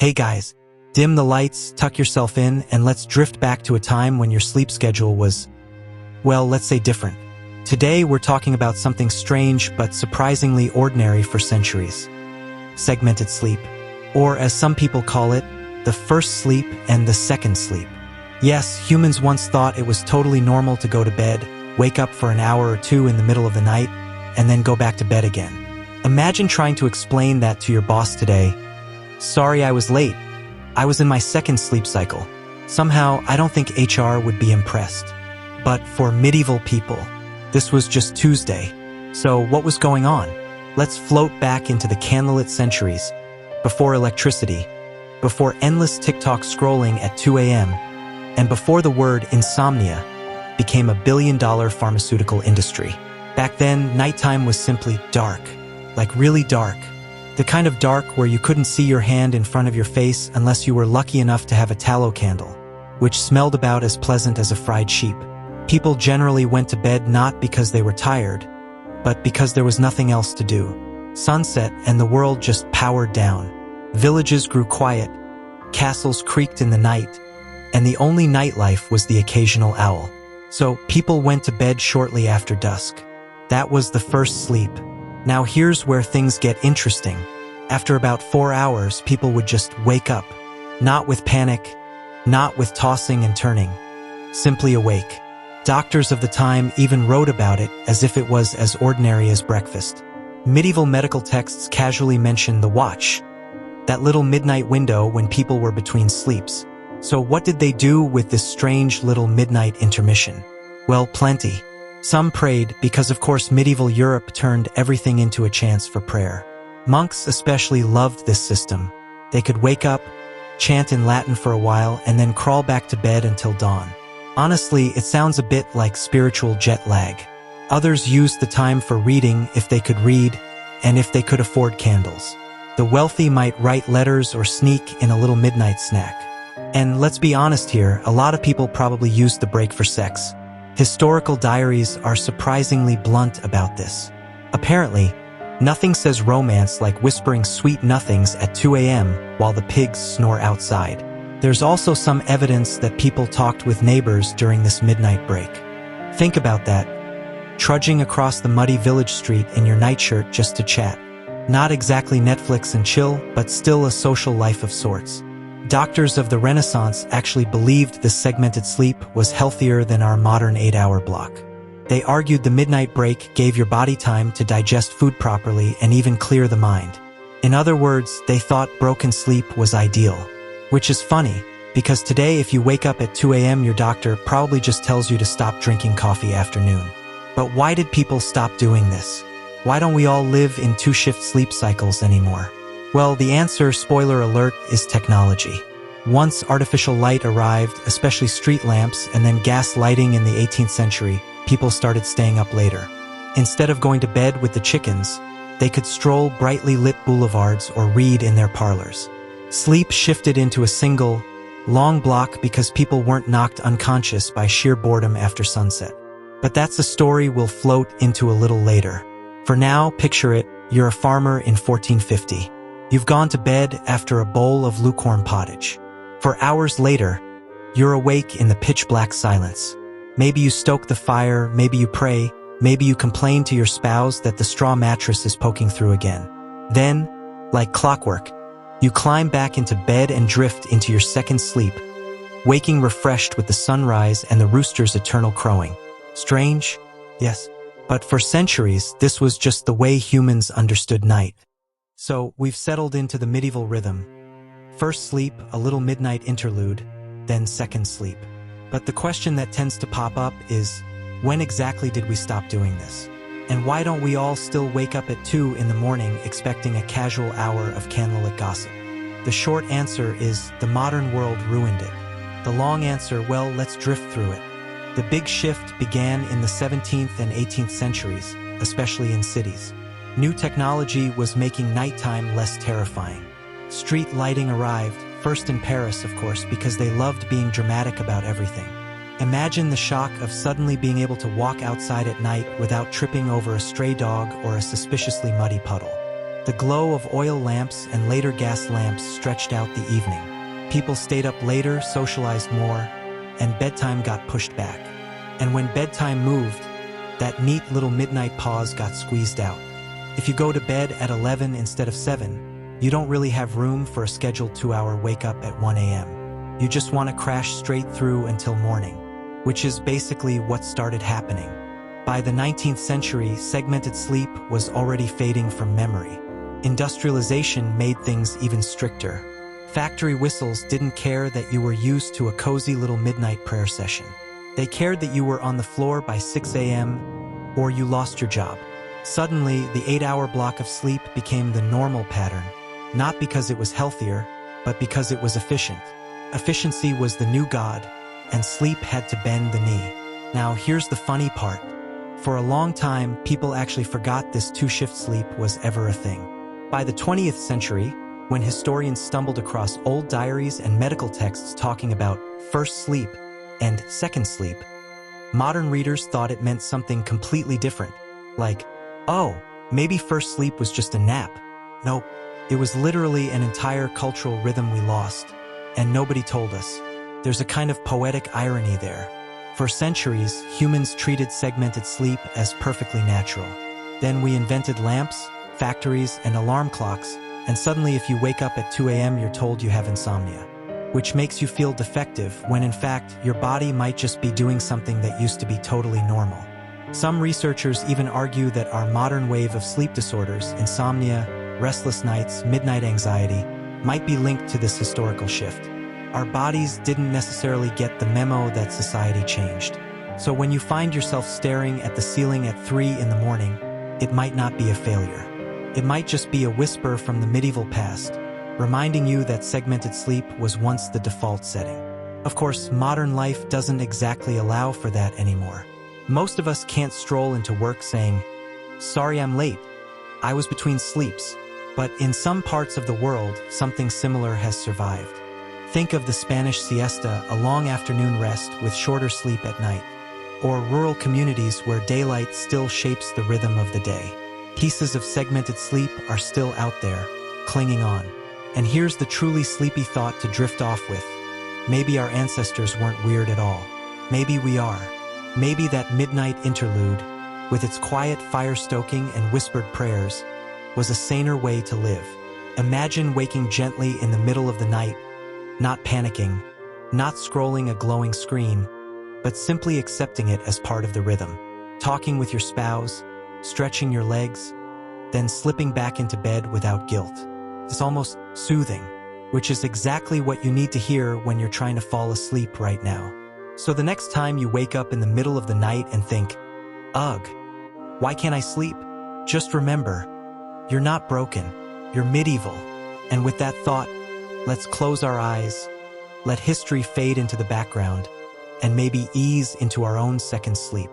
Hey guys, dim the lights, tuck yourself in, and let's drift back to a time when your sleep schedule was, well, let's say different. Today we're talking about something strange but surprisingly ordinary for centuries. Segmented sleep. Or as some people call it, the first sleep and the second sleep. Yes, humans once thought it was totally normal to go to bed, wake up for an hour or two in the middle of the night, and then go back to bed again. Imagine trying to explain that to your boss today. Sorry I was late. I was in my second sleep cycle. Somehow, I don't think HR would be impressed. But for medieval people, this was just Tuesday. So what was going on? Let's float back into the candlelit centuries, before electricity, before endless TikTok scrolling at 2 a.m., and before the word insomnia became a billion-dollar pharmaceutical industry. Back then, nighttime was simply dark, like really dark. The kind of dark where you couldn't see your hand in front of your face unless you were lucky enough to have a tallow candle, which smelled about as pleasant as a fried sheep. People generally went to bed not because they were tired, but because there was nothing else to do. Sunset and the world just powered down. Villages grew quiet, castles creaked in the night, and the only nightlife was the occasional owl. So people went to bed shortly after dusk. That was the first sleep. Now here's where things get interesting. After about 4 hours, people would just wake up. Not with panic, not with tossing and turning. Simply awake. Doctors of the time even wrote about it as if it was as ordinary as breakfast. Medieval medical texts casually mention the watch, that little midnight window when people were between sleeps. So what did they do with this strange little midnight intermission? Well, plenty. Some prayed because, of course, medieval Europe turned everything into a chance for prayer. Monks especially loved this system. They could wake up, chant in Latin for a while, and then crawl back to bed until dawn. Honestly, it sounds a bit like spiritual jet lag. Others used the time for reading if they could read, and if they could afford candles. The wealthy might write letters or sneak in a little midnight snack. And let's be honest here, a lot of people probably used the break for sex. Historical diaries are surprisingly blunt about this. Apparently, nothing says romance like whispering sweet nothings at 2 a.m. while the pigs snore outside. There's also some evidence that people talked with neighbors during this midnight break. Think about that. Trudging across the muddy village street in your nightshirt just to chat. Not exactly Netflix and chill, but still a social life of sorts. Doctors of the Renaissance actually believed this segmented sleep was healthier than our modern 8-hour block. They argued the midnight break gave your body time to digest food properly and even clear the mind. In other words, they thought broken sleep was ideal. Which is funny, because today if you wake up at 2 a.m. your doctor probably just tells you to stop drinking coffee after noon. But why did people stop doing this? Why don't we all live in 2-shift sleep cycles anymore? Well, the answer, spoiler alert, is technology. Once artificial light arrived, especially street lamps and then gas lighting in the 18th century, people started staying up later. Instead of going to bed with the chickens, they could stroll brightly lit boulevards or read in their parlors. Sleep shifted into a single, long block because people weren't knocked unconscious by sheer boredom after sunset. But that's a story we'll float into a little later. For now, picture it, you're a farmer in 1450. You've gone to bed after a bowl of lukewarm pottage. For hours later, you're awake in the pitch-black silence. Maybe you stoke the fire, maybe you pray, maybe you complain to your spouse that the straw mattress is poking through again. Then, like clockwork, you climb back into bed and drift into your second sleep, waking refreshed with the sunrise and the rooster's eternal crowing. Strange? Yes. But for centuries, this was just the way humans understood night. So, we've settled into the medieval rhythm. First sleep, a little midnight interlude, then second sleep. But the question that tends to pop up is, when exactly did we stop doing this? And why don't we all still wake up at 2 in the morning expecting a casual hour of candlelit gossip? The short answer is, the modern world ruined it. The long answer, well, let's drift through it. The big shift began in the 17th and 18th centuries, especially in cities. New technology was making nighttime less terrifying. Street lighting arrived, first in Paris, of course, because they loved being dramatic about everything. Imagine the shock of suddenly being able to walk outside at night without tripping over a stray dog or a suspiciously muddy puddle. The glow of oil lamps and later gas lamps stretched out the evening. People stayed up later, socialized more, and bedtime got pushed back. And when bedtime moved, that neat little midnight pause got squeezed out. If you go to bed at 11 instead of 7, you don't really have room for a scheduled 2-hour wake-up at 1 a.m. You just want to crash straight through until morning, which is basically what started happening. By the 19th century, segmented sleep was already fading from memory. Industrialization made things even stricter. Factory whistles didn't care that you were used to a cozy little midnight prayer session. They cared that you were on the floor by 6 a.m. or you lost your job. Suddenly, the 8-hour block of sleep became the normal pattern, not because it was healthier, but because it was efficient. Efficiency was the new god, and sleep had to bend the knee. Now, here's the funny part. For a long time, people actually forgot this 2-shift sleep was ever a thing. By the 20th century, when historians stumbled across old diaries and medical texts talking about first sleep and second sleep, modern readers thought it meant something completely different, like, oh, maybe first sleep was just a nap. Nope, it was literally an entire cultural rhythm we lost, and nobody told us. There's a kind of poetic irony there. For centuries, humans treated segmented sleep as perfectly natural. Then we invented lamps, factories, and alarm clocks, and suddenly if you wake up at 2 a.m. you're told you have insomnia, which makes you feel defective when in fact your body might just be doing something that used to be totally normal. Some researchers even argue that our modern wave of sleep disorders, insomnia, restless nights, midnight anxiety, might be linked to this historical shift. Our bodies didn't necessarily get the memo that society changed. So when you find yourself staring at the ceiling at 3 in the morning, it might not be a failure. It might just be a whisper from the medieval past, reminding you that segmented sleep was once the default setting. Of course, modern life doesn't exactly allow for that anymore. Most of us can't stroll into work saying, "Sorry I'm late. I was between sleeps." But in some parts of the world, something similar has survived. Think of the Spanish siesta, a long afternoon rest with shorter sleep at night, or rural communities where daylight still shapes the rhythm of the day. Pieces of segmented sleep are still out there, clinging on. And here's the truly sleepy thought to drift off with. Maybe our ancestors weren't weird at all. Maybe we are. Maybe that midnight interlude, with its quiet fire-stoking and whispered prayers, was a saner way to live. Imagine waking gently in the middle of the night, not panicking, not scrolling a glowing screen, but simply accepting it as part of the rhythm. Talking with your spouse, stretching your legs, then slipping back into bed without guilt. It's almost soothing, which is exactly what you need to hear when you're trying to fall asleep right now. So the next time you wake up in the middle of the night and think, "Ugh, why can't I sleep?" just remember, you're not broken, you're medieval. And with that thought, let's close our eyes, let history fade into the background, and maybe ease into our own second sleep.